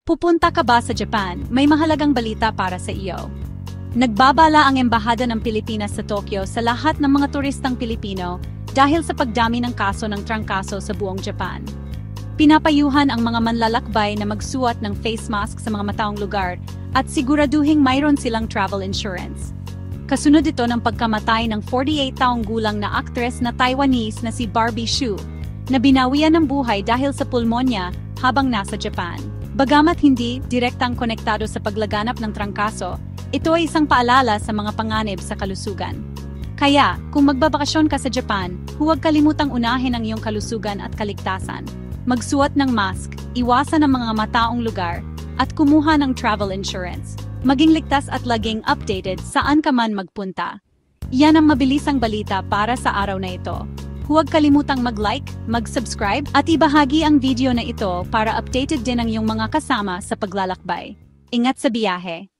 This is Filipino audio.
Pupunta ka ba sa Japan? May mahalagang balita para sa iyo. Nagbabala ang Embahada ng Pilipinas sa Tokyo sa lahat ng mga turistang Pilipino dahil sa pagdami ng kaso ng trangkaso sa buong Japan. Pinapayuhan ang mga manlalakbay na magsuot ng face mask sa mga mataong lugar at siguraduhing mayroon silang travel insurance. Kasunod ito ng pagkamatay ng 48 taong gulang na aktres na Taiwanese na si Barbie Hsu, na binawian ng buhay dahil sa pulmonya habang nasa Japan. Bagamat hindi direktang konektado sa paglaganap ng trangkaso, ito ay isang paalala sa mga panganib sa kalusugan. Kaya, kung magbabakasyon ka sa Japan, huwag kalimutang unahin ang iyong kalusugan at kaligtasan. Magsuot ng mask, iwasan ang mga mataong lugar, at kumuha ng travel insurance. Maging ligtas at laging updated saan ka man magpunta. Yan ang mabilisang balita para sa araw na ito. Huwag kalimutang mag-like, mag-subscribe, at ibahagi ang video na ito para updated din ang iyong mga kasama sa paglalakbay. Ingat sa biyahe!